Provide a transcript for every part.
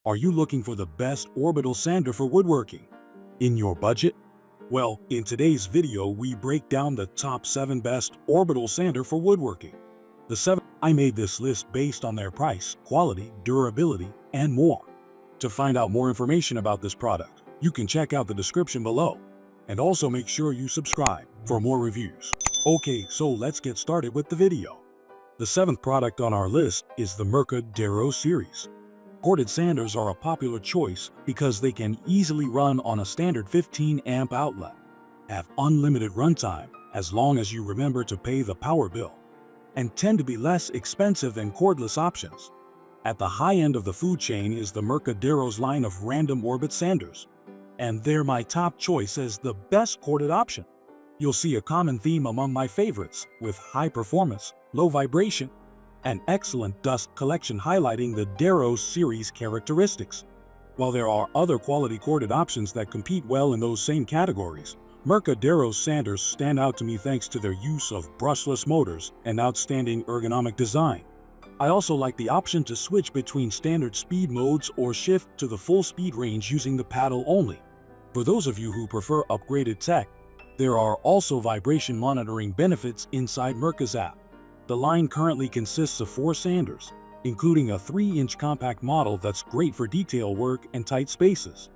Are you looking for the best orbital sander for woodworking? In your budget? Well, in today's video we break down the top 7 best orbital sander for woodworking. I made this list based on their price, quality, durability, and more. To find out more information about this product, you can check out the description below. And also make sure you subscribe for more reviews. Okay, so let's get started with the video. The 7th product on our list is the Mirka Deros series. Corded sanders are a popular choice because they can easily run on a standard 15 amp outlet, have unlimited runtime as long as you remember to pay the power bill, and tend to be less expensive than cordless options. At the high end of the food chain is the Mirka Deros line of random orbit sanders, and they're my top choice as the best corded option. You'll see a common theme among my favorites, with high performance, low vibration, and excellent dust collection highlighting the Deros series characteristics. While there are other quality corded options that compete well in those same categories, Mirka Deros sanders stand out to me thanks to their use of brushless motors and outstanding ergonomic design. I also like the option to switch between standard speed modes or shift to the full speed range using the paddle only. For those of you who prefer upgraded tech, there are also vibration monitoring benefits inside Mirka's app. The line currently consists of 4 sanders, including a 3-inch compact model that's great for detail work and tight spaces.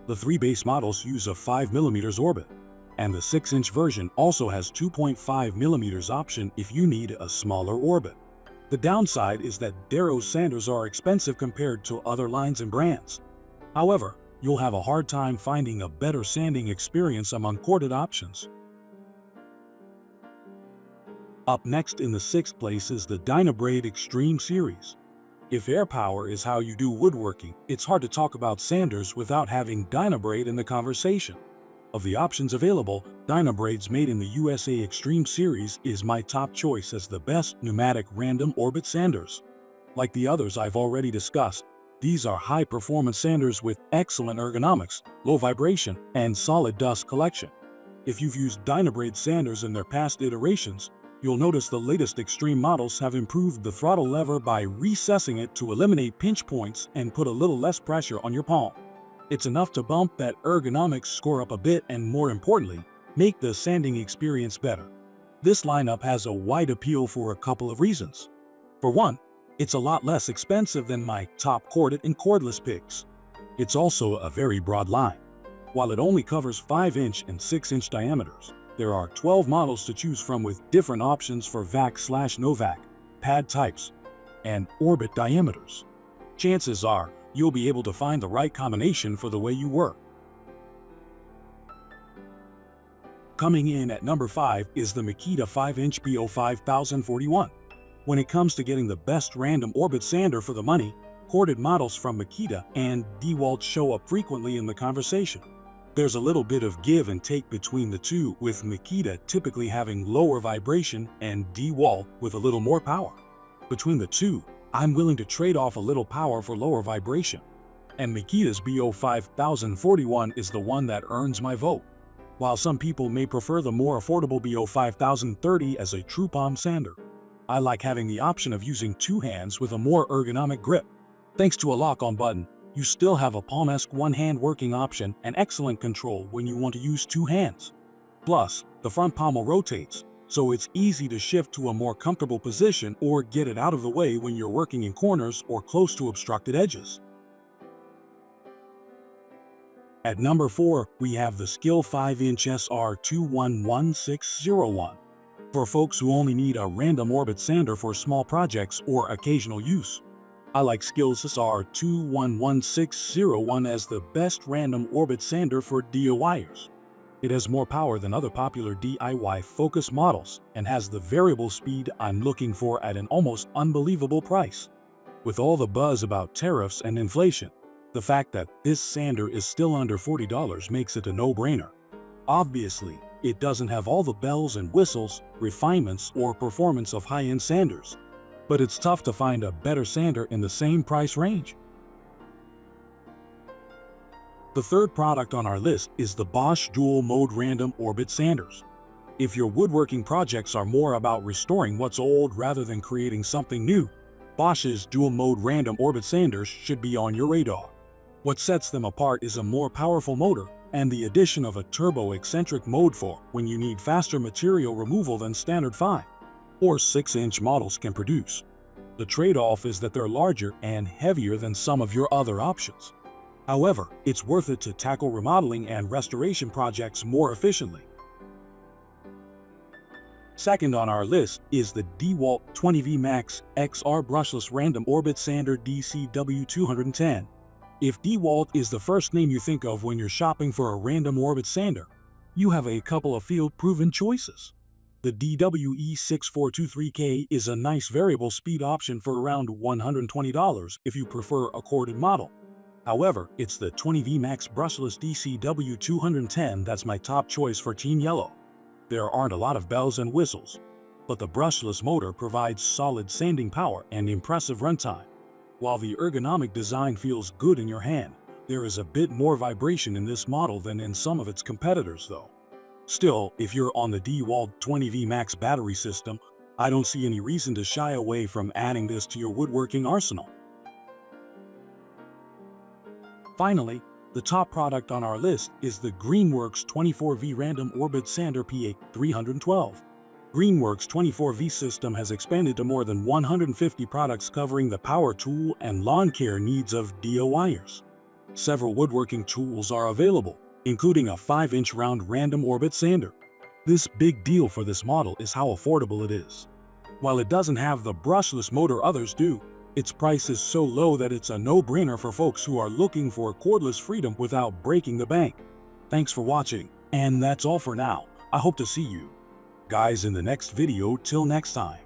The 3 base models use a 5mm orbit, and the 6-inch version also has 2.5mm option if you need a smaller orbit. The downside is that Deros sanders are expensive compared to other lines and brands. However, you'll have a hard time finding a better sanding experience among corded options. Up next in the 6th place is the Dynabrade Extreme series. If air power is how you do woodworking, it's hard to talk about sanders without having Dynabrade in the conversation. Of the options available, Dynabrade's Made in the USA Extreme series is my top choice as the best pneumatic random orbit sanders. Like the others I've already discussed, these are high-performance sanders with excellent ergonomics, low vibration, and solid dust collection. If you've used Dynabrade sanders in their past iterations, you'll notice the latest extreme models have improved the throttle lever by recessing it to eliminate pinch points and put a little less pressure on your palm. It's enough to bump that ergonomics score up a bit and, more importantly, make the sanding experience better. This lineup has a wide appeal for a couple of reasons. For one, it's a lot less expensive than my top corded and cordless picks. It's also a very broad line. While it only covers 5-inch and 6-inch diameters, there are 12 models to choose from with different options for vac/no-vac, pad types, and orbit diameters. Chances are you'll be able to find the right combination for the way you work. Coming in at number 5 is the Makita 5-inch BO5041. When it comes to getting the best random orbit sander for the money, corded models from Makita and DeWalt show up frequently in the conversation. There's a little bit of give and take between the two, with Makita typically having lower vibration and DeWalt with a little more power. Between the two, I'm willing to trade off a little power for lower vibration. And Makita's BO5041 is the one that earns my vote. While some people may prefer the more affordable BO5030 as a true palm sander, I like having the option of using 2 hands with a more ergonomic grip. Thanks to a lock-on button, you still have a palm-esque one-hand working option and excellent control when you want to use 2 hands. Plus, the front pommel rotates, so it's easy to shift to a more comfortable position or get it out of the way when you're working in corners or close to obstructed edges. At number 4, we have the SKIL 5-inch SR211601. For folks who only need a random orbit sander for small projects or occasional use, I like SKIL's SR211601 as the best random orbit sander for DIYers. It has more power than other popular DIY focus models and has the variable speed I'm looking for at an almost unbelievable price. With all the buzz about tariffs and inflation, the fact that this sander is still under $40 makes it a no-brainer. Obviously, it doesn't have all the bells and whistles, refinements, or performance of high-end sanders, but it's tough to find a better sander in the same price range. The 3rd product on our list is the Bosch dual-mode random orbit sanders. If your woodworking projects are more about restoring what's old rather than creating something new, Bosch's dual-mode random orbit sanders should be on your radar. What sets them apart is a more powerful motor and the addition of a turbo-eccentric mode for when you need faster material removal than standard 5 or 6-inch models can produce. The trade-off is that they're larger and heavier than some of your other options. However, it's worth it to tackle remodeling and restoration projects more efficiently. Second on our list is the DeWalt 20V Max XR Brushless Random Orbit Sander DCW210. If DeWalt is the first name you think of when you're shopping for a random orbit sander, you have a couple of field-proven choices. The DWE6423K is a nice variable speed option for around $120 if you prefer a corded model. However, it's the 20V Max Brushless DCW210 that's my top choice for Team Yellow. There aren't a lot of bells and whistles, but the brushless motor provides solid sanding power and impressive runtime. While the ergonomic design feels good in your hand, there is a bit more vibration in this model than in some of its competitors though. Still, if you're on the DeWalt 20V Max battery system, I don't see any reason to shy away from adding this to your woodworking arsenal. Finally, the top product on our list is the Greenworks 24V Random Orbit Sander PA312. Greenworks 24V system has expanded to more than 150 products covering the power tool and lawn care needs of DIYers. Several woodworking tools are available, including a 5-inch round random orbit sander. This big deal for this model is how affordable it is. While it doesn't have the brushless motor others do, its price is so low that it's a no-brainer for folks who are looking for cordless freedom without breaking the bank. Thanks for watching, and that's all for now. I hope to see you guys in the next video. Till next time.